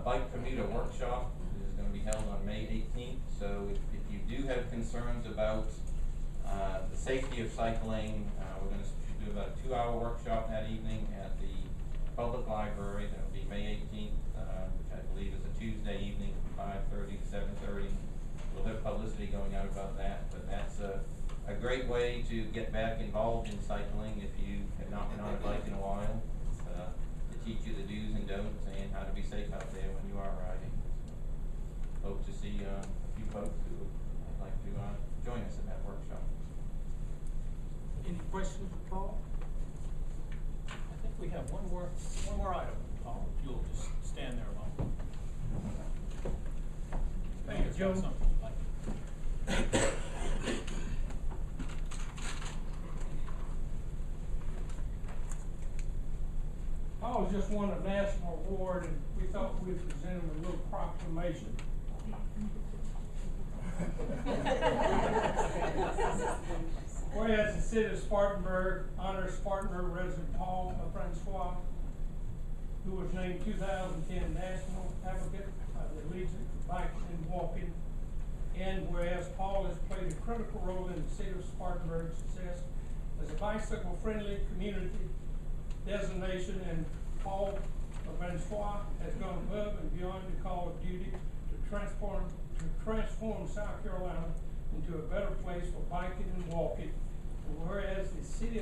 Bike commuter workshop is going to be held on May 18th. So if you do have concerns about the safety of cycling, we're going to do about a 2-hour workshop that evening at the public library. That will be May 18th, which I believe is a Tuesday evening from 5:30 to 7:30. We'll have publicity going out about that, but that's a great way to get back involved in cycling if you have not been on a bike in a while. To teach you the do's and don'ts and how to be safe out there when you are riding. So, hope to see a few folks who would like to join us in that workshop. Any questions for Paul? I think we have one more item, Paul, if you'll just stand there a moment. Thank you, Joe. Something you'd like to- Paul just won a national award, and we thought we'd present him a little proclamation. Whereas the city of Spartanburg honors Spartanburg resident Paul Francois, who was named 2010 National Advocate of the Legion for Biking and Walking, and whereas Paul has played a critical role in the city of Spartanburg's success as a bicycle-friendly community designation, and Paul Francois has gone above and beyond the call of duty to transform South Carolina into a better place for biking and walking. And whereas the City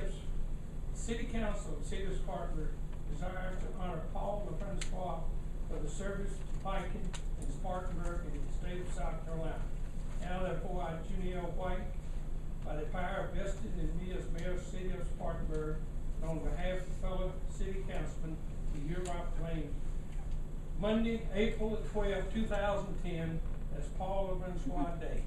Council of the City of Spartanburg desires to honor Paul Francois for the service to biking in Spartanburg and the state of South Carolina. Now therefore I, Junie L. White, by the power vested in me as mayor of the City of Spartanburg, and on behalf of fellow city councilmen, do hereby proclaim Monday, April 12, 2010, as Paul Francois Day.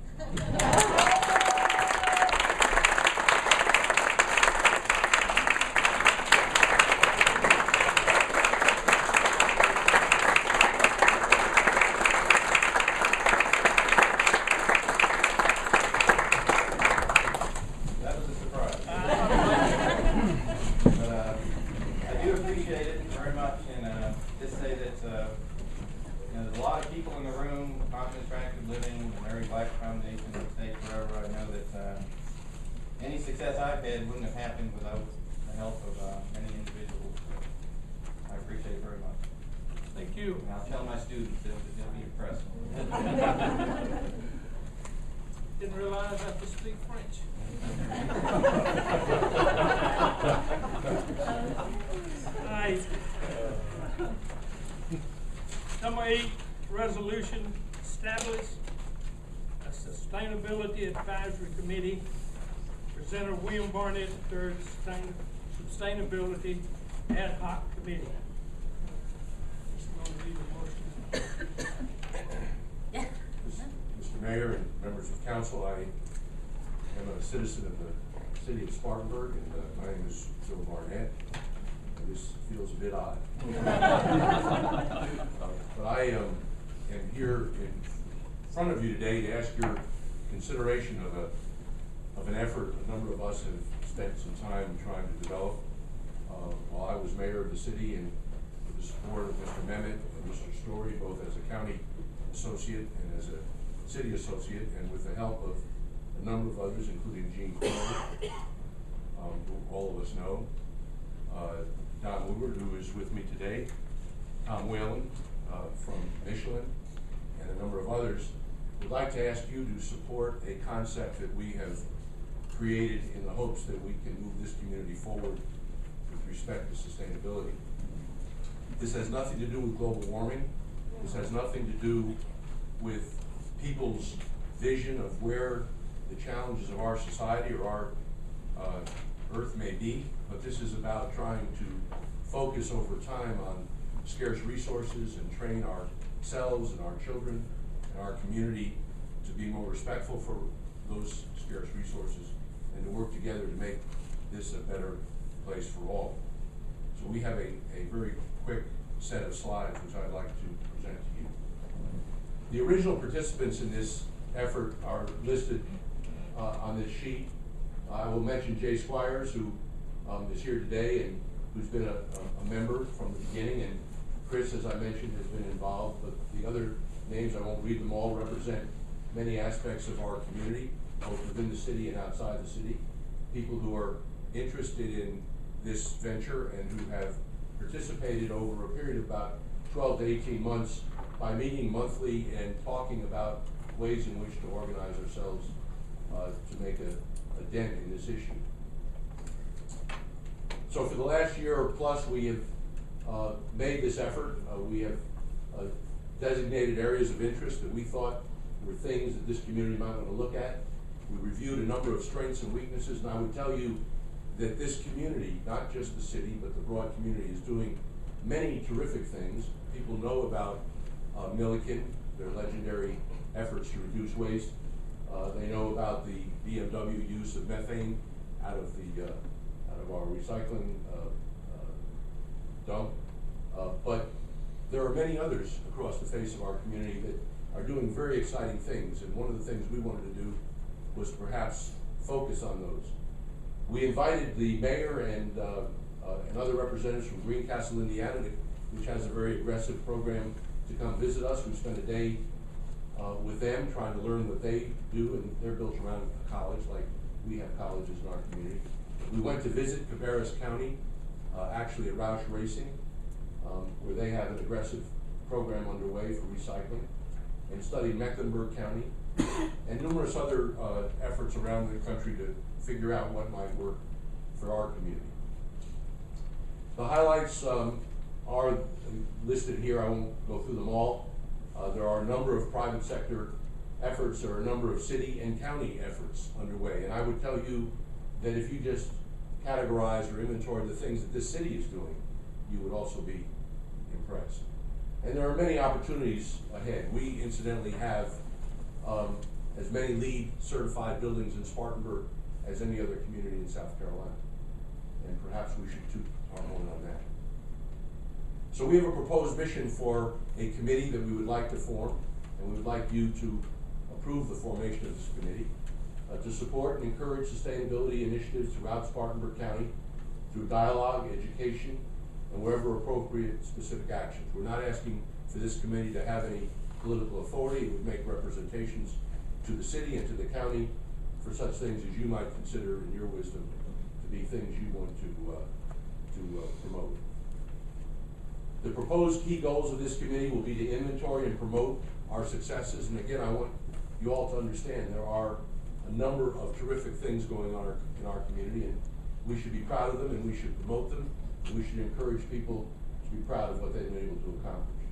That was a surprise. But I do appreciate it very much, and just say that there's a lot of people in the room, Continent Attractive Living, the Mary Black Foundation, the state, wherever. I know that any success I've had wouldn't have happened without the help of many individuals. So I appreciate it very much. Thank you. And I'll tell my students they'll be impressed. Didn't realize I could speak French. Nice. Number 8, resolution establish a sustainability advisory committee. Presenter William Barnet, third sustainability ad hoc committee. Mr. Mayor and members of council, I am a citizen of the city of Spartanburg, and my name is Joe Barnet. This feels a bit odd. But I am here in front of you today to ask your consideration of an effort a number of us have spent some time trying to develop while I was mayor of the city, and with the support of Mr. Mehmet and Mr. Story, both as a county associate and as a city associate, and with the help of a number of others, including Gene Cole, who all of us know, Don Woodward, who is with me today, Tom Whalen from Michelin, and a number of others. Would like to ask you to support a concept that we have created in the hopes that we can move this community forward with respect to sustainability. This has nothing to do with global warming. This has nothing to do with people's vision of where the challenges of our society or our Earth may be, but this is about trying to focus over time on scarce resources and train ourselves and our children and our community to be more respectful for those scarce resources and to work together to make this a better place for all. So we have a very quick set of slides which I'd like to present to you. The original participants in this effort are listed on this sheet. I will mention Jay Squires, who is here today and who's been a member from the beginning, and Chris, as I mentioned, has been involved, but the other names, I won't read them all, represent many aspects of our community, both within the city and outside the city. People who are interested in this venture and who have participated over a period of about 12 to 18 months by meeting monthly and talking about ways in which to organize ourselves to make a dent in this issue. So for the last year or plus, we have made this effort. We have designated areas of interest that we thought were things that this community might want to look at. We reviewed a number of strengths and weaknesses, and I would tell you that this community, not just the city, but the broad community, is doing many terrific things. People know about Milliken, their legendary efforts to reduce waste. They know about the BMW use of methane out of our recycling dump. But there are many others across the face of our community that are doing very exciting things, and one of the things we wanted to do was perhaps focus on those. We invited the mayor and other representatives from Greencastle, Indiana, which has a very aggressive program, to come visit us. We spent a day with them trying to learn what they do, and they're built around a college like we have colleges in our community. We went to visit Cabarrus County, actually at Roush Racing, where they have an aggressive program underway for recycling, and studied Mecklenburg County, and numerous other efforts around the country to figure out what might work for our community. The highlights are listed here. I won't go through them all. There are a number of private sector efforts. There are a number of city and county efforts underway. And I would tell you that if you just categorize or inventory the things that this city is doing, you would also be impressed. And there are many opportunities ahead. We incidentally have as many LEED certified buildings in Spartanburg as any other community in South Carolina. And perhaps we should toot our horn on that. So we have a proposed mission for a committee that we would like to form, and we would like you to approve the formation of this committee to support and encourage sustainability initiatives throughout Spartanburg County through dialogue, education, and wherever appropriate, specific actions. We're not asking for this committee to have any political authority. It would make representations to the city and to the county for such things as you might consider in your wisdom to be things you want to promote. The proposed key goals of this committee will be to inventory and promote our successes. And again, I want you all to understand there are a number of terrific things going on in our community, and we should be proud of them, and we should promote them, and we should encourage people to be proud of what they've been able to accomplish.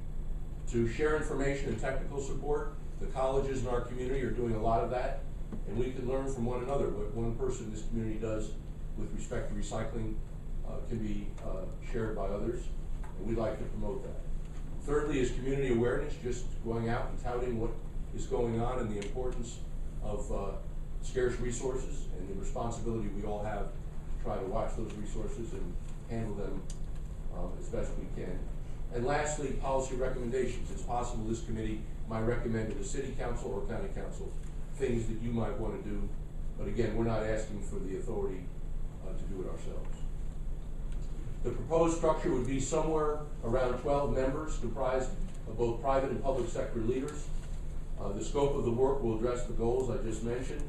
To share information and technical support, the colleges in our community are doing a lot of that, and we can learn from one another. What one person in this community does with respect to recycling can be shared by others, and we'd like to promote that. Thirdly is community awareness, just going out and touting what is going on and the importance of scarce resources and the responsibility we all have to try to watch those resources and handle them as best we can. And lastly, policy recommendations. It's possible this committee might recommend to the city council or county council things that you might want to do, but again, we're not asking for the authority to do it ourselves. The proposed structure would be somewhere around 12 members comprised of both private and public sector leaders. The scope of the work will address the goals I just mentioned.